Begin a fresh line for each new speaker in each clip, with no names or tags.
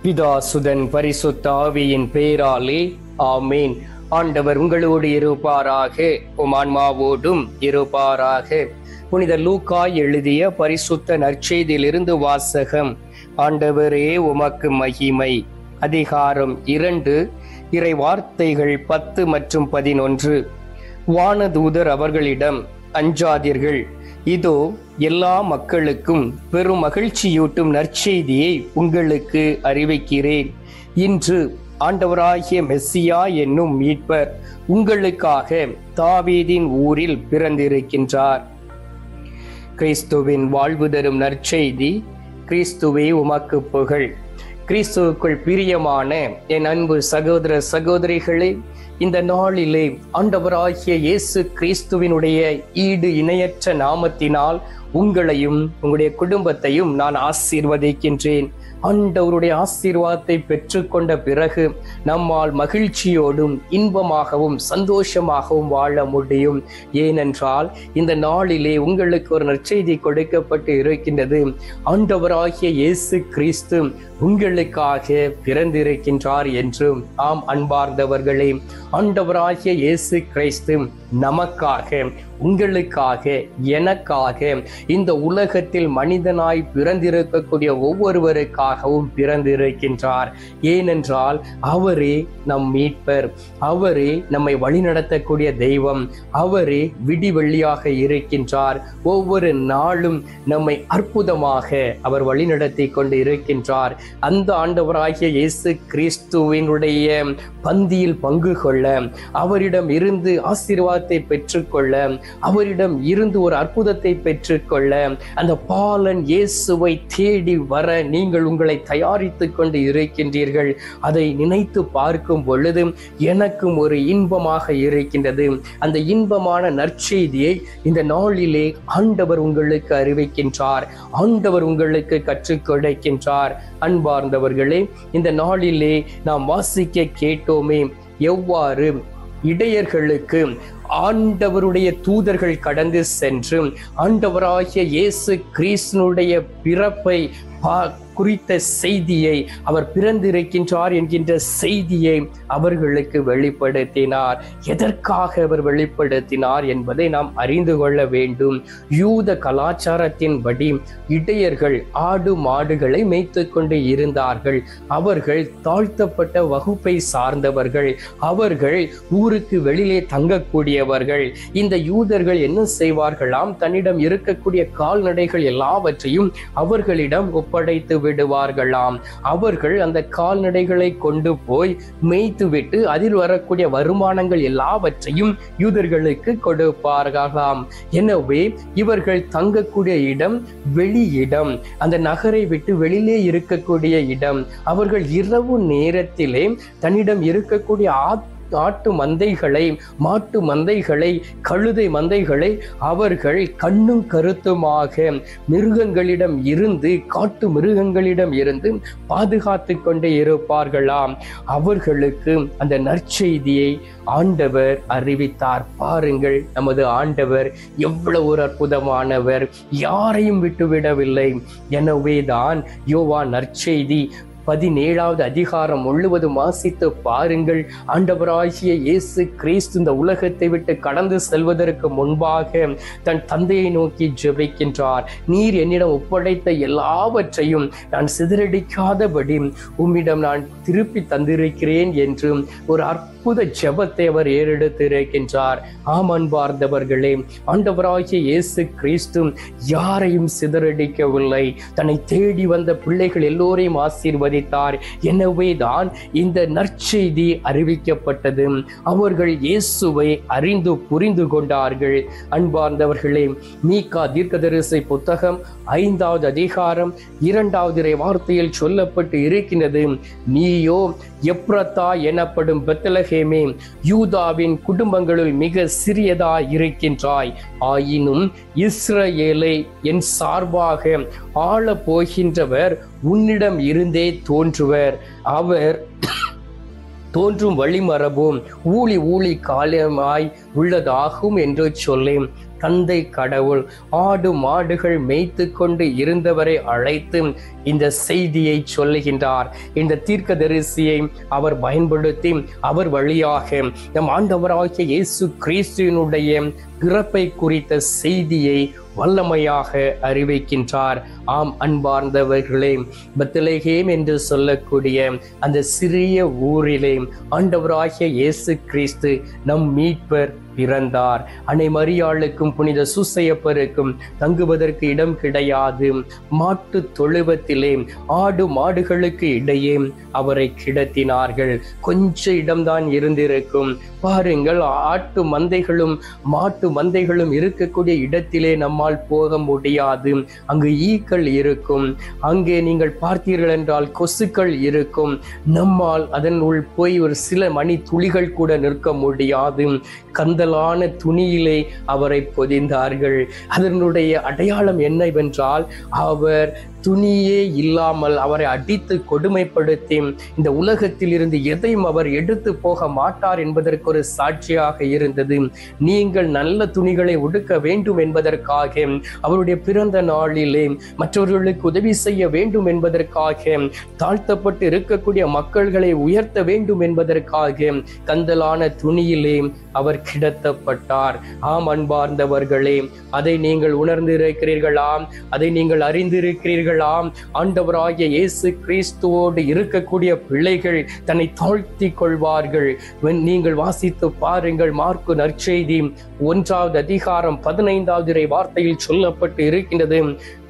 பிதா சுதன் பரிசுத்த ஆவியின் பேராலே ஆமேன். ஆண்டவர் உங்களோடு இருப்பாராக, உம் ஆன்மாவோடும் இருப்பாராக. புனித லூக்கா எழுதிய பரிசுத்த நற்செய்தியிலிருந்து வாசகம். ஆண்டவரே உமக்கு மகிமை. அதிகாரம் 2, இறை வார்த்தைகள் 10 மற்றும் 11. வானதூதர் அவர்களிடம், அஞ்சாதீர்கள், இதோ எல்லா மக்களுக்கும் பெரும் மகிழ்ச்சியூட்டும் நற்செய்தியை உங்களுக்கு அறிவிக்கிறேன். இன்று ஆண்டவராகிய மெஸ்ஸியா என்னும் மீட்பர் உங்களுக்காக தாவீதின் ஊரில் பிறந்திருக்கின்றார். கிறிஸ்துவின் வாழ்வு தரும் நற்செய்தி. கிறிஸ்துவே உமக்கு புகழ். கிறிஸ்துவுக்குள் பிரியமான என் அன்பு சகோதர சகோதரிகளே, இந்த நாளிலே ஆண்டவராகிய இயேசு கிறிஸ்துவினுடைய ஈடு இணையற்ற நாமத்தினால் உங்களையும் உங்களுடைய குடும்பத்தையும் நான் ஆசீர்வதிக்கின்றேன். ஆண்டவருடைய ஆசீர்வாதத்தை பெற்றுக்கொண்ட பிறகு நம்மால் மகிழ்ச்சியோடும் இன்பமாகவும் சந்தோஷமாகவும் வாழ முடியும். ஏனென்றால் இந்த நாளிலே உங்களுக்கு ஒரு நற்செய்தி கொடுக்கப்பட்டு இருக்கின்றது. ஆண்டவராகிய இயேசு கிறிஸ்து உங்களுக்காக பிறந்திருக்கின்றார் என்றும். ஆம் அன்பார்ந்தவர்களே, ஆண்டவராகிய இயேசு கிறிஸ்து நமக்காக, உங்களுக்காக, எனக்காக, இந்த உலகத்தில் மனிதனாய் பிறந்திருக்கக்கூடிய ஒவ்வொருவருக்காகவும் பிறந்திருக்கின்றார். ஏனென்றால் அவரே நம் மீட்பர், அவரே நம்மை வழிநடத்தக்கூடிய தெய்வம், அவரே விடிவெள்ளியாக இருக்கின்றார். ஒவ்வொரு நாளும் நம்மை அற்புதமாக அவர் வழிநடத்தி கொண்டு இருக்கின்றார். அந்த ஆண்டவராகிய இயேசு கிறிஸ்துவினுடைய பந்தியில் பங்கு கொள்ள, அவரிடம் இருந்து ஆசீர்வாதத்தை பெற்றுக்கொள்ள, அவரிடம் இருந்து ஒரு அற்புதத்தை பெற்றுக்கொள்ள, அந்த பாலன் இயேசுவை தேடி வர நீங்கள் உங்களை தயாரித்துக் கொண்டு இருக்கின்றீர்கள். அதை நினைத்து பார்க்கும் பொழுது எனக்கும் ஒரு இன்பமாக இருக்கின்றது. அந்த இன்பமான நற்செய்தியை இந்த நாளிலே ஆண்டவர் உங்களுக்கு அறிவிக்கின்றார், ஆண்டவர் உங்களுக்கு கற்றுக் கொடுக்கின்றார். அன்பார்ந்தவர்களே, இந்த நாளிலே நாம் வாசிக்க கேட்டோமே, எவ்வாறு இடையர்களுக்கு ஆண்டவருடைய தூதர்கள் கடந்து சென்று ஆண்டவராகிய இயேசு கிறிஸ்துனுடைய பிறப்பை குறித்த செய்தியை, அவர் பிறந்திருக்கின்றார் என்கின்ற செய்தியை அவர்களுக்கு வெளிப்படுத்தினார். எதற்காக அவர் வெளிப்படுத்தினார் என்பதை நாம் அறிந்து கொள்ள வேண்டும். யூத கலாச்சாரத்தின்படி இடையர்கள் ஆடு மாடுகளை மேய்த்து கொண்டு இருந்தார்கள். அவர்கள் தாழ்த்தப்பட்ட வகுப்பை சார்ந்தவர்கள், அவர்கள் ஊருக்கு வெளியே தங்கக்கூடியவர்கள். இந்த யூதர்கள் என்ன செய்வார்களாம், தன்னிடம் இருக்கக்கூடிய கால்நடைகள் எல்லாவற்றையும் அவர்களிடம் ஒப்படைத்து விடுவார்களாம். அவர்கள் அந்த கால்நடைகளை கொண்டு போய் மேய்த்துவிட்டு அதில் வரக்கூடிய வருமானங்கள் எல்லாவற்றையும் யூதர்களுக்கு கொடுப்பார்களாம். எனவே இவர்கள் தங்கக்கூடிய இடம் வெளியிடம், அந்த நகரை விட்டு வெளியிலே இருக்கக்கூடிய இடம். அவர்கள் இரவு நேரத்திலே தன்னிடம் இருக்கக்கூடிய ஆட்டு மந்தைகளை, மாட்டு மந்தைகளை, கழுதை மந்தைகளை அவர்கள் கண்ணும் கருத்துமாக மிருகங்களிடம் இருந்து, காட்டு மிருகங்களிடம் இருந்து பாதுகாத்து கொண்டே இருப்பார்களாம். அவர்களுக்கு அந்த நற்செய்தியை ஆண்டவர் அறிவித்தார். பாருங்கள், நமது ஆண்டவர் எவ்வளவு ஒரு அற்புதமானவர், யாரையும் விட்டுவிடவில்லை. எனவேதான் யோவான் நற்செய்தி 17வது அதிகாரம் முழுவதும் வாசித்து பாருங்கள். ஆண்டவராகிய இயேசு கிறிஸ்து இந்த உலகத்தை விட்டு கடந்து செல்வதற்கு முன்பாக தன் தந்தையை நோக்கி ஜெபிக்கின்றார். நீர் என்னிடம் ஒப்படைத்த எல்லாவற்றையும் நான் சிதறடிக்காதபடி உம்மிடம் நான் திருப்பி தந்திருக்கிறேன் என்று ஒரு அற்புத ஜெபத்தை அவர் ஏறெடுத்திருக்கின்றார். ஆம் அன்பார்ந்தவர்களே, ஆண்டவராகிய இயேசு கிறிஸ்து யாரையும் சிதறடிக்கவில்லை. தன்னை தேடி வந்த பிள்ளைகள் எல்லோரையும் ஆசீர்வதித்தார். எனவேதான் இந்த நற்செய்தி அறிவிக்கப்பட்டது. அவர்கள் இயேசுவை அறிந்து புரிந்து கொண்டார்கள். அன்பார்ந்தவர்களே, மீகா தீர்க்கதரிசி புத்தகம் 5வது அதிகாரம் 2வது வார்த்தையில் சொல்லப்பட்டு இருக்கின்றது, நீயோ எப்ரத்தா எனப்படும் பெத்லகேமே, யூதாவின் குடும்பங்களுள் மிக சிறியதா இருக்கின்றாய். ஆயினும் இஸ்ரவேலை என் சார்பாக ஆள போகின்றவர் உன்னிடம் இருந்தே தோன்றுவர். அவர் தோன்றும் வழிமரபும் ஊழி ஊழி காலமாய் உள்ளதாகும் என்று சொல்லி தந்தை கடவுள் ஆடு மாடுகள் மேய்த்து கொண்டு இருந்தவரை அழைத்து இந்த செய்தியை சொல்லுகின்றார். இந்த தீர்க்கதரிசியை அவர் பயன்படுத்தி அவர் வழியாக நம் ஆண்டவராகிய இயேசு கிறிஸ்துவினுடைய பிறப்பை குறித்த செய்தியை வல்லமையாக அறிவிக்கின்றார். ஆம் அன்பார்ந்தவர்களே, பெத்லகேம் என்று சொல்லக்கூடிய அந்த சிறிய ஊரிலே ஆண்டவராகிய இயேசு கிறிஸ்து நம் மீட்பர் பிறந்தார். அன்னை மரியாளுக்கும் புனித சூசையப்பருக்கும் தங்குவதற்கு இடம் கிடையாது. மாட்டு தொழுவத்திலே ஆடு மாடுகளுக்கு இடையே அவரை கிடத்தினார்கள். கொஞ்ச இடம்தான் இருந்திருக்கும். பாருங்கள், ஆட்டு மந்தைகளும் மாட்டு மந்தைகளும் இருக்கக்கூடிய இடத்திலே நம்மால் போக முடியாது. அங்கு ஈக்கள் இருக்கும். அங்கே நீங்கள் பார்த்தீர்கள் என்றால் கொசுக்கள் இருக்கும். நம்மால் அதன் உள் போய் ஒரு சில மணி துளிகள் கூட நிற்க முடியாது. கந்தலான துணியிலே அவரை பொதிந்தார்கள். அதனுடைய அடையாளம் என்னவென்றால், அவர் துணியே இல்லாமல் அவரை அடித்து கொடுமைப்படுத்தி இந்த உலகத்தில் இருந்து எதையும் அவர் எடுத்து போக மாட்டார் என்பதற்கு ஒரு சாட்சியாக இருந்தது. நீங்கள் நல்ல துணிகளை உடுக்க வேண்டும் என்பதற்காக, அவருடைய பிறந்த நாளிலே மற்றவர்களுக்கு உதவி செய்ய வேண்டும் என்பதற்காக, தாழ்த்தப்பட்டு இருக்கக்கூடிய மக்கள்களை உயர்த்த வேண்டும் என்பதற்காக கந்தலான துணியிலே அவர் கிடத்தப்பட்டார். ஆம் அன்பார்ந்தவர்களே, அதை நீங்கள் உணர்ந்திருக்கிறீர்களா? அதை நீங்கள் அறிந்திருக்கிறீர்களா? ஆண்டவராகிய இயேசு கிறிஸ்துவோடு இருக்கக்கூடிய பிள்ளைகள் தன்னை தாழ்த்தி கொள்வார்கள். நீங்கள் வாசித்து பாருங்கள், மார்க்கு நற்செய்தி 1வது அதிகாரம் 15வது வார்த்தையில் சொல்லப்பட்டு இருக்கின்றது.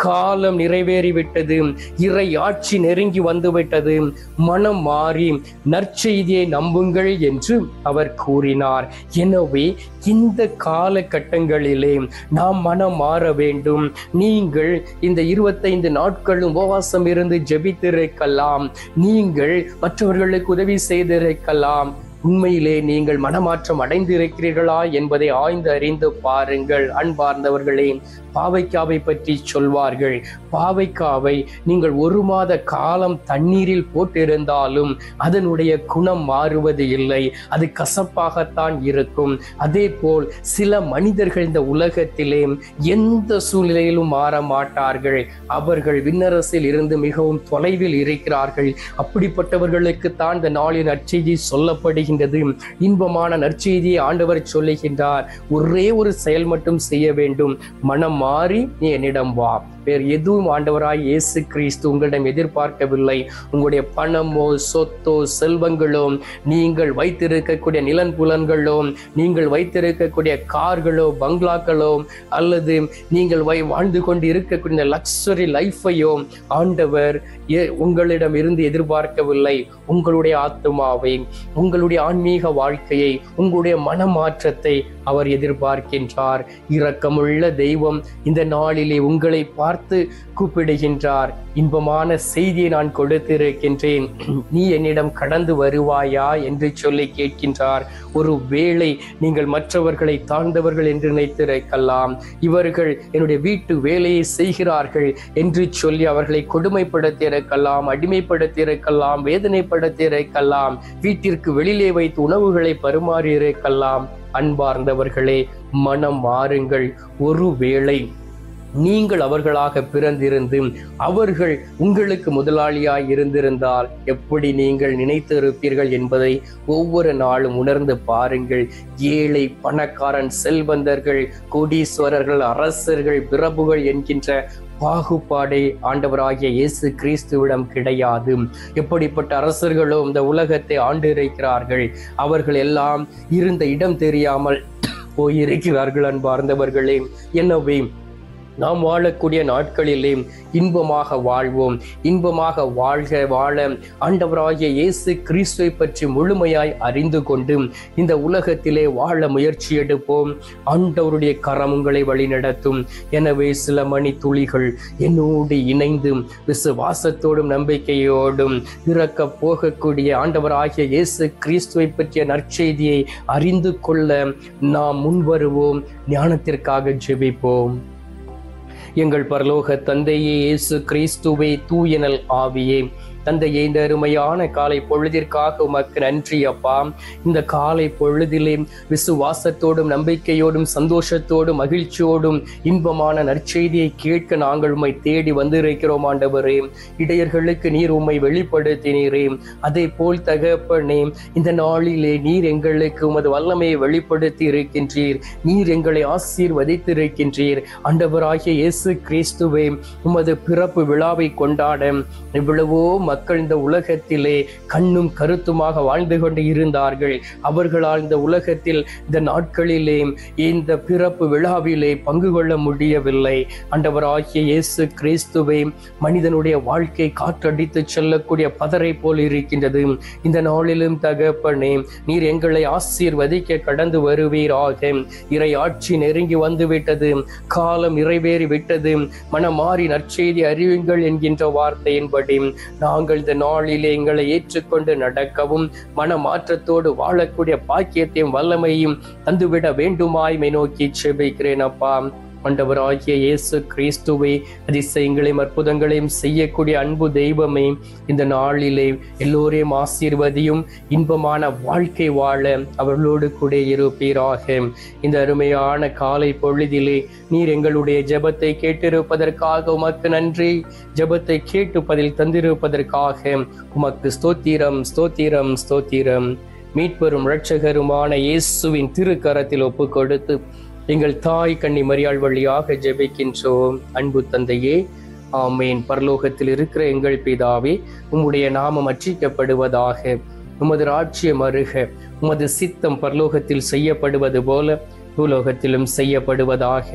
காலம் நிறைவேறிவிட்டது, இறை ஆட்சி நெருங்கி வந்துவிட்டது, மனம் மாறி நற்செய்தியை நம்புங்கள் என்று அவர் கூறினார். எனவே இந்த காலகட்டங்களிலே நாம் மனம் மாற வேண்டும். நீங்கள் இந்த 25 நாட்களும் உபவாசம் இருந்து ஜெபித்திருக்கலாம். நீங்கள் மற்றவர்களுக்கு உதவி செய்திருக்கலாம். உண்மையிலே நீங்கள் மனமாற்றம் அடைந்திருக்கிறீர்களா என்பதை ஆய்ந்து அறிந்து பாருங்கள். அன்பார்ந்தவர்களே, பாவைக்காவை பற்றி சொல்வார்கள். பாவைக்காவை நீங்கள் 1 மாத காலம் தண்ணீரில் போட்டிருந்தாலும் அதனுடைய குணம் மாறுவது இல்லை, அது கசப்பாகத்தான் இருக்கும். அதே போல் சில மனிதர்கள் இந்த உலகத்திலே எந்த சூழ்நிலையிலும் மாற மாட்டார்கள். அவர்கள் விண்ணரசில் இருந்து மிகவும் தொலைவில் இருக்கிறார்கள். அப்படிப்பட்டவர்களுக்கு தான் இந்த நாளின் நற்செய்தி சொல்லப்படுகின்றது. இன்பமான நற்செய்தியை ஆண்டவர் சொல்லுகின்றார். ஒரே ஒரு செயல் மட்டும் செய்ய வேண்டும், மனம் மாறி நீ என்னிடம் வா. வேறு எதுவும் ஆண்டவராய் இயேசு கிறிஸ்து உங்களிடம் எதிர்பார்க்கவில்லை. உங்களுடைய பணமோ சொத்தோ செல்வங்களோ, நீங்கள் வைத்திருக்கக்கூடிய நிலன்புலன்களோ, நீங்கள் வைத்திருக்கக்கூடிய கார்களோ பங்களாக்களோ, அல்லது நீங்கள் வாழ்ந்து கொண்டு இருக்கக்கூடிய லக்ஸரி லைஃபையோ ஆண்டவர் உங்களிடம் இருந்து எதிர்பார்க்கவில்லை. உங்களுடைய ஆத்துமாவை, உங்களுடைய ஆன்மீக வாழ்க்கையை, உங்களுடைய மனமாற்றத்தை அவர் எதிர்பார்க்கின்றார். இரக்கமுள்ள தெய்வம் இந்த நாளிலே உங்களை பார்த்து கூப்பிடுகின்றார். இன்பமான செய்தியை நான் கொடுத்திருக்கின்றேன், நீ என்னிடம் கடந்து வருவாயா என்று சொல்லி கேட்கின்றார். ஒரு வேளை நீங்கள் மற்றவர்களை தாழ்ந்தவர்கள் என்று நினைத்திருக்கலாம். இவர்கள் என்னுடைய வீட்டு வேலையை செய்கிறார்கள் என்று சொல்லி அவர்களை கொடுமைப்படுத்தி இருக்கலாம், அடிமைப்படுத்தி இருக்கலாம், வேதனைப்படுத்தி இருக்கலாம், வீட்டிற்கு வெளியிலே வைத்து உணவுகளை பரிமாறி இருக்கலாம். அன்பார்ந்தவர்களே, மனம் மாறுங்கள். ஒருவேளை நீங்கள் அவர்களாக பிறந்திருந்து அவர்கள் உங்களுக்கு முதலாளியாய் இருந்திருந்தால் எப்படி நீங்கள் நினைத்து இருப்பீர்கள் என்பதை ஒவ்வொரு நாளும் உணர்ந்து பாருங்கள். ஏழை, பணக்காரன், செல்வந்தர்கள், கோடீஸ்வரர்கள், அரசர்கள், பிரபுகள் என்கின்ற பாகுபாடே ஆண்டவராகிய இயேசு கிறிஸ்துவிடம் கிடையாது. எப்படிப்பட்ட அரசர்களோ இந்த உலகத்தை ஆண்டு இருக்கிறார்கள். அவர்கள் எல்லாம் இருந்த இடம் தெரியாமல் போயிருக்கிறார்கள். அன்பார்ந்தவர்களே, எனவே நாம் வாழக்கூடிய நாட்களிலே இன்பமாக வாழ்வோம். இன்பமாக வாழ ஆண்டவராகிய இயேசு கிறிஸ்துவை பற்றி முழுமையாய் அறிந்து கொண்டு இந்த உலகத்திலே வாழ முயற்சி எடுப்போம். ஆண்டவருடைய கரம் உங்களை வழிநடத்தும். எனவே சில மணி துளிகள் என்னோடு இணைந்து விசுவாசத்தோடும் நம்பிக்கையோடும் இறக்க போகக்கூடிய ஆண்டவராகிய இயேசு கிறிஸ்துவை பற்றிய நற்செய்தியை அறிந்து கொள்ள நாம் முன்வருவோம். ஞானத்திற்காக ஜெபிப்போம். எங்கள் பரலோக தந்தையே, இயேசு கிறிஸ்துவே, தூயனல் ஆவியே, தந்தையே, இந்த அருமையான காலை பொழுதிற்காக உமக்கு நன்றி அப்பா. இந்த காலை பொழுதிலே விசுவாசத்தோடும் நம்பிக்கையோடும் சந்தோஷத்தோடும் மகிழ்ச்சியோடும் இன்பமான நற்செய்தியை கேட்க நாங்கள் உம்மை தேடி வந்திருக்கிறோம் ஆண்டவரே. இடையர்களுக்கு நீர் உம்மை வெளிப்படுத்தினீரே, அதே போல் தகப்பனே இந்த நாளிலே நீர் எங்களுக்கு உமது வல்லமையை வெளிப்படுத்தி இருக்கின்றீர். நீர் எங்களை ஆசீர்வதித்திருக்கின்றீர். ஆண்டவராகிய இயேசு கிறிஸ்துவே, உமது பிறப்பு விழாவை கொண்டாட எவ்வளவோ மக்கள் இந்த உலகத்திலே கண்ணும் கருத்துமாக வாழ்ந்து கொண்டு இருந்தார்கள். அவர்களால் இந்த உலகத்தில் இந்த நாட்களிலே இந்த பிறப்பு விழாவிலே பங்கு கொள்ள முடியவில்லை. ஆண்டவராகிய இயேசு கிறிஸ்துவே, மனிதனுடைய வாழ்க்கை காற்றடித்து செல்லக்கூடிய பதரை போல் இருக்கின்றது. இந்த நாளிலும் தகப்பனே நீர் எங்களை ஆசீர்வதிக்க கடந்து வருவீராக. இறை ஆட்சி நெருங்கி வந்து விட்டது, காலம் நிறைவேறி விட்டது, மனமாறி நற்செய்தி அறிவிங்கள் என்கின்ற வார்த்தையின்படி நாங்கள் இந்த நாளிலே எங்களை ஏற்றுக்கொண்டு நடக்கவும் மனமாற்றத்தோடு வாழக்கூடிய பாக்கியத்தையும் வல்லமையும் தந்துவிட வேண்டுமாய்மை நோக்கி செபிக்கிறேன் அப்பா. ஆண்டவராகிய இயேசு கிறிஸ்துவே, அதிசயங்களையும் அற்புதங்களையும் செய்யக்கூடிய அன்பு தெய்வமே, இந்த நாளிலே எல்லோரையும் ஆசீர்வதியும், இன்பமான வாழ்க்கை வாழ அவர்களோடு கூட இருப்பீராக. இந்த அருமையான காலை பொழுதிலே நீர் எங்களுடைய ஜெபத்தை கேட்டிருப்பதற்காக உமக்கு நன்றி. ஜெபத்தை கேட்டு பதில் தந்திருப்பதற்காக உமக்கு ஸ்தோத்திரம், ஸ்தோத்திரம், ஸ்தோத்திரம். மீட்பெரும் இரட்சகருமான இயேசுவின் திருக்கரத்தில் ஒப்பு கொடுத்து எங்கள் தாய் கன்னி மரியாள் வழியாக ஜெபிக்கின்றோம். அன்பு தந்தையே, ஆமேன். பரலோகத்தில் இருக்கிற எங்கள் பிதாவே, உம்முடைய நாமம் அர்ச்சிக்கப்படுவதாக. உமது ராஜ்யம் வருக. உமது சித்தம் பரலோகத்தில் செய்யப்படுவது போல பூலோகத்திலும் செய்யப்படுவதாக.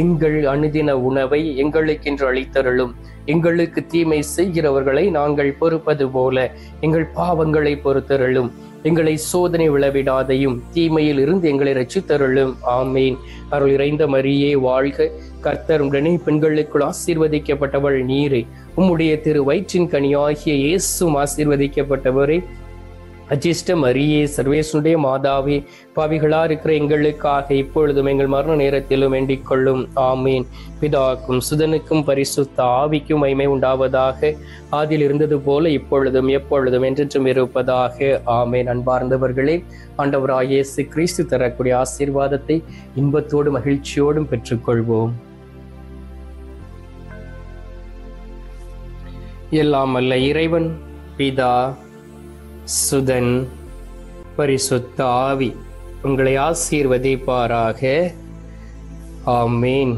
எங்கள் அனுதின உணவை எங்களுக்கென்று அளித்தருளும். எங்களுக்கு தீமை செய்கிறவர்களை நாங்கள் பொறுப்பது போல எங்கள் பாவங்களை பொறுத்தருளும். எங்களை சோதனை விளைவிடாதையும் தீமையில் இருந்து எங்களை ரட்சித்தருளும். ஆமீன். அருள் இறைந்த மரியே வாழ்க. கர்த்தர் உடனே பெண்களுக்குள் ஆசீர்வதிக்கப்பட்டவள் நீரே. உம்முடைய திரு வயிற்றின் கனியாகிய இயேசும் ஆசீர்வதிக்கப்பட்டவரே. அஜிஷ்ட மரியே, சர்வேசனுடைய மாதாவே, பாவிகளா இருக்கிற எங்களுக்காக இப்பொழுதும் எங்கள் மரண நேரத்திலும் வேண்டிக் கொள்ளும். ஆமீன். பிதாக்கும் சுதனுக்கும் பரிசுத்த ஆவிக்கும் மகிமை உண்டாவதாக. ஆதியில் இருந்தது போல இப்பொழுதும் எப்பொழுதும் என்றென்றும் இருப்பதாக. ஆமீன். அன்பார்ந்தவர்களே, ஆண்டவராகிய இயேசு கிறிஸ்து தரக்கூடிய ஆசீர்வாதத்தை இன்பத்தோடும் மகிழ்ச்சியோடும் பெற்றுக்கொள்வோம். எல்லாம் அல்ல இறைவன் பிதா, சுதன், பரிசுத்த ஆவி உங்களை ஆசீர்வதிப்பாராக. ஆமீன்.